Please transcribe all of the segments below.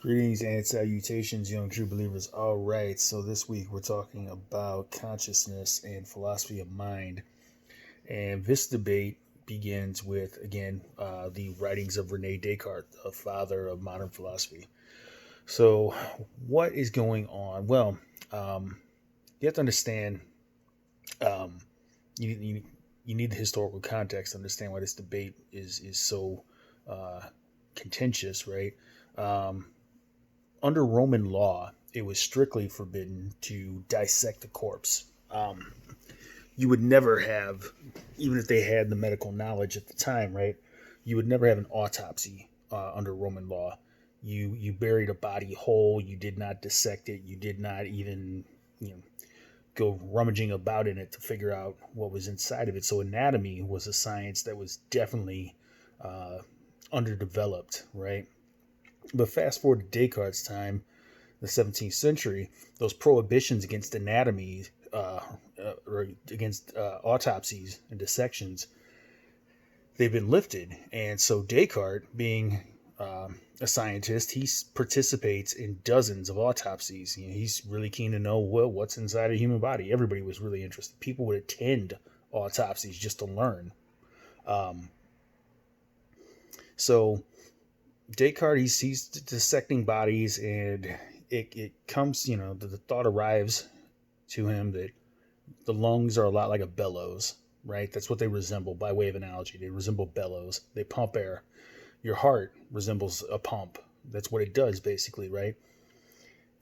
Greetings and salutations, young true believers. All right, so this week we're talking about consciousness and philosophy of mind. And this debate begins with, again, the writings of Rene Descartes, the father of modern philosophy. So, what is going on? Well, you have to understand, um, you need the historical context to understand why this debate is so uh, contentious, right? Um, Under Roman law, it was strictly forbidden to dissect a corpse. You would never have, even if they had the medical knowledge at the time, right? You would never have an autopsy under Roman law. You buried a body whole. You did not dissect it. You did not even you know go rummaging about in it to figure out what was inside of it. So anatomy was a science that was definitely uh, underdeveloped, right? But fast forward to Descartes' time, the 17th century, those prohibitions against anatomy or against autopsies and dissections, they've been lifted. And so Descartes, being a scientist, he participates in dozens of autopsies. He's really keen to know what's inside a human body. Everybody was really interested. People would attend autopsies just to learn. Um, so Descartes, he's dissecting bodies, and it comes, the thought arrives to him that the lungs are a lot like a bellows, right? That's what they resemble by way of analogy. They resemble bellows. They pump air. Your heart resembles a pump. That's what it does, basically, right?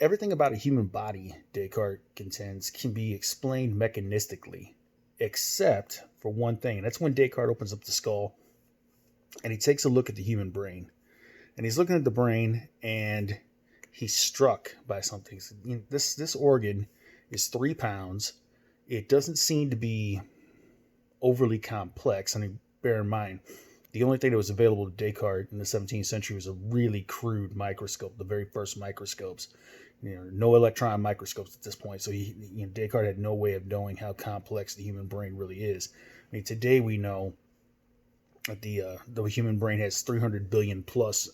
Everything about a human body, Descartes contends, can be explained mechanistically, except for one thing. And that's when Descartes opens up the skull and he takes a look at the human brain. And he's looking at the brain, and he's struck by something. So, this organ is 3 pounds. It doesn't seem to be overly complex. I mean, bear in mind, the only thing that was available to Descartes in the 17th century was a really crude microscope, the very first microscopes. No electron microscopes at this point. So Descartes had no way of knowing how complex the human brain really is. I mean, today we know the human brain has 300 billion plus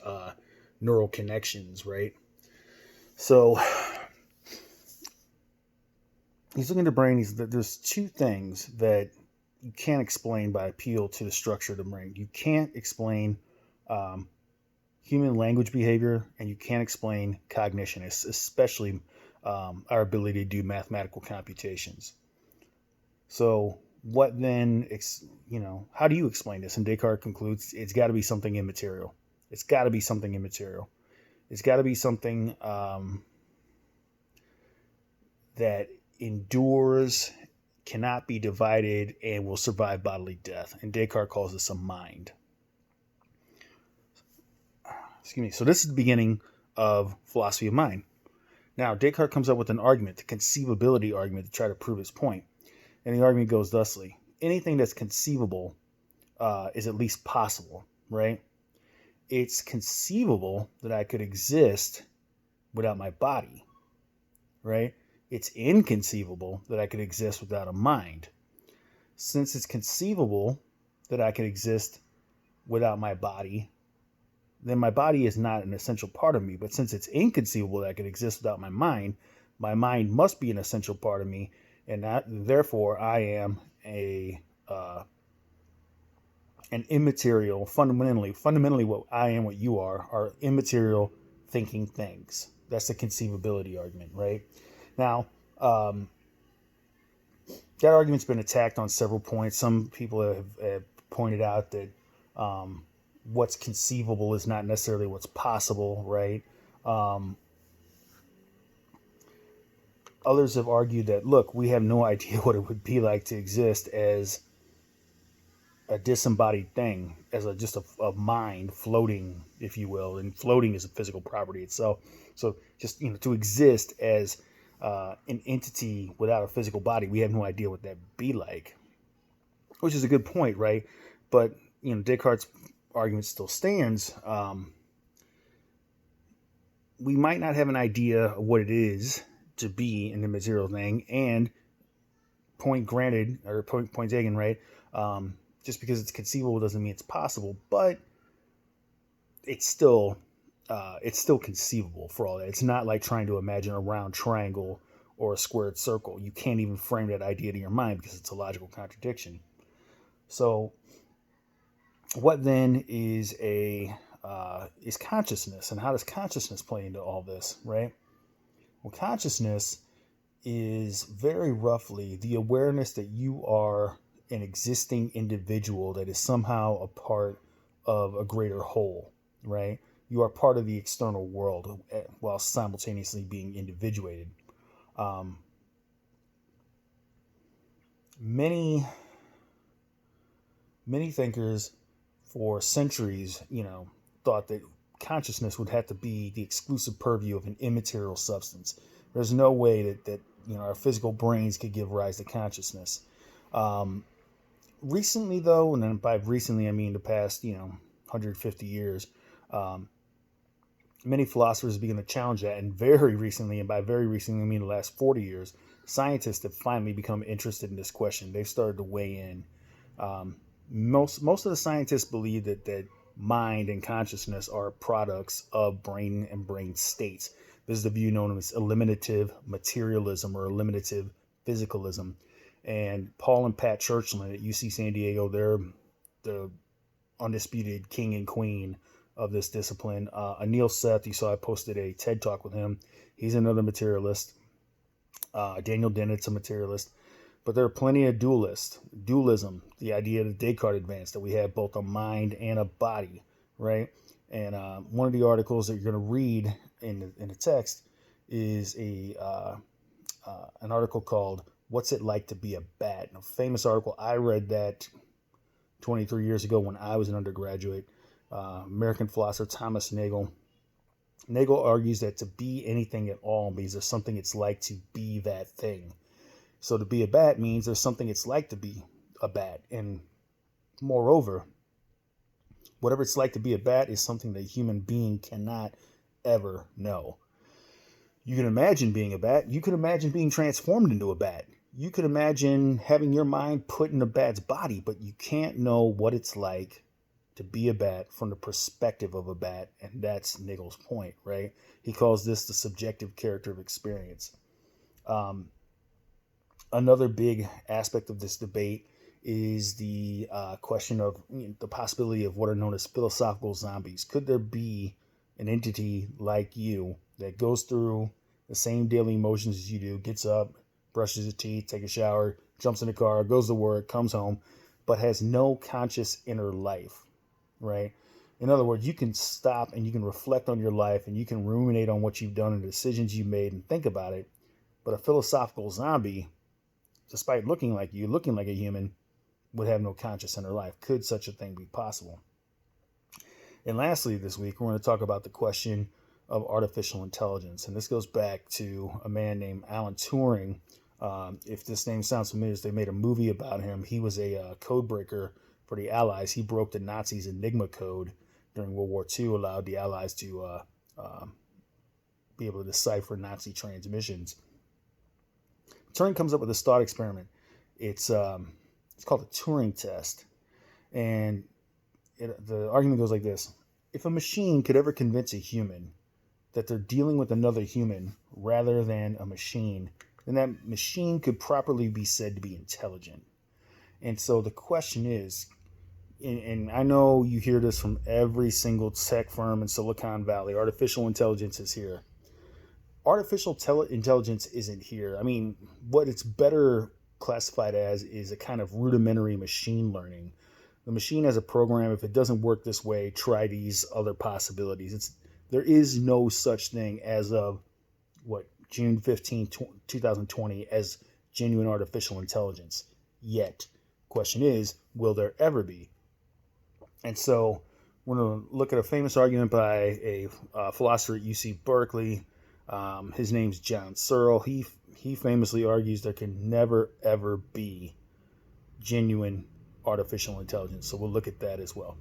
neural connections, right? So he's looking at the brain. There's two things that you can't explain by appeal to the structure of the brain. You can't explain um, human language behavior, and you can't explain cognition, especially our ability to do mathematical computations. So what then, how do you explain this? And Descartes concludes it's got to be something immaterial. It's got to be something immaterial. It's got to be something that endures, cannot be divided, and will survive bodily death. And Descartes calls this a mind. Excuse me. So this is the beginning of philosophy of mind. Now, Descartes comes up with an argument, the conceivability argument, to try to prove his point. And the argument goes thusly: anything that's conceivable is at least possible, right? It's conceivable that I could exist without my body, right? It's inconceivable that I could exist without a mind. Since it's conceivable that I could exist without my body, then my body is not an essential part of me. But since it's inconceivable that I could exist without my mind must be an essential part of me, and therefore I am an immaterial, fundamentally what I am, what you are immaterial thinking things. That's the conceivability argument, right? Now, that argument's been attacked on several points. Some people have pointed out that what's conceivable is not necessarily what's possible, right? Others have argued that, look, we have no idea what it would be like to exist as a disembodied thing, as just a mind floating, if you will, and floating is a physical property itself. So just to exist as an entity without a physical body, we have no idea what that'd be like, which is a good point, right? But Descartes' argument still stands. We might not have an idea of what it is to be an immaterial thing, and point taken, right? Just because it's conceivable doesn't mean it's possible, but it's still it's still conceivable for all that. It's not like trying to imagine a round triangle or a squared circle. You can't even frame that idea to your mind because it's a logical contradiction. So, what then is is consciousness, and how does consciousness play into all this, right? Well, consciousness is very roughly the awareness that you are an existing individual that is somehow a part of a greater whole, right? You are part of the external world while simultaneously being individuated. Um, many thinkers for centuries, thought that consciousness would have to be the exclusive purview of an immaterial substance. There's no way that our physical brains could give rise to consciousness. Recently, though, and then by recently I mean the past 150 years, many philosophers begin to challenge that, and very recently, and by very recently I mean the last 40 years, scientists have finally become interested in this question. They've started to weigh in. Most of the scientists believe that mind and consciousness are products of brain and brain states. This is the view known as eliminative materialism or eliminative physicalism. And Paul and Pat Churchland at UC San Diego, they're the undisputed king and queen of this discipline. Anil Seth, you saw I posted a TED Talk with him. He's another materialist. Daniel Dennett's a materialist. But there are plenty of dualists. Dualism, the idea that Descartes advanced, that we have both a mind and a body, right? And one of the articles that you're going to read in the text is an article called "What's It Like to Be a Bat?" A famous article. I read that 23 years ago when I was an undergraduate. American philosopher Thomas Nagel. Nagel argues that to be anything at all means there's something it's like to be that thing. So to be a bat means there's something it's like to be a bat. And moreover, whatever it's like to be a bat is something that a human being cannot ever know. You can imagine being a bat. You could imagine being transformed into a bat. You could imagine having your mind put in a bat's body, but you can't know what it's like to be a bat from the perspective of a bat. And that's Nagel's point, right? He calls this the subjective character of experience. Another big aspect of this debate is the question of the possibility of what are known as philosophical zombies. Could there be an entity like you that goes through the same daily motions as you do, gets up, brushes his teeth, takes a shower, jumps in the car, goes to work, comes home, but has no conscious inner life, right? In other words, you can stop and you can reflect on your life and you can ruminate on what you've done and the decisions you made and think about it. But a philosophical zombie, despite looking like you, looking like a human, would have no conscious inner life. Could such a thing be possible? And lastly, this week, we're going to talk about the question of artificial intelligence. And this goes back to a man named Alan Turing. If this name sounds familiar, they made a movie about him. He was a code breaker for the Allies. He broke the Nazis' Enigma code during World War II, allowed the Allies to be able to decipher Nazi transmissions. Turing comes up with this thought experiment. It's called the Turing test. And the argument goes like this. If a machine could ever convince a human that they're dealing with another human rather than a machine, then that machine could properly be said to be intelligent. And so the question is, and I know you hear this from every single tech firm in Silicon Valley, artificial intelligence is here. Artificial intelligence isn't here. I mean, what it's better classified as is a kind of rudimentary machine learning. The machine has a program. If it doesn't work this way, try these other possibilities. There is no such thing as of June 15, 2020 as genuine artificial intelligence yet. Question is, will there ever be? And so we're going to look at a famous argument by a philosopher at UC Berkeley. His name's John Searle. He famously argues there can never, ever be genuine artificial intelligence. So we'll look at that as well.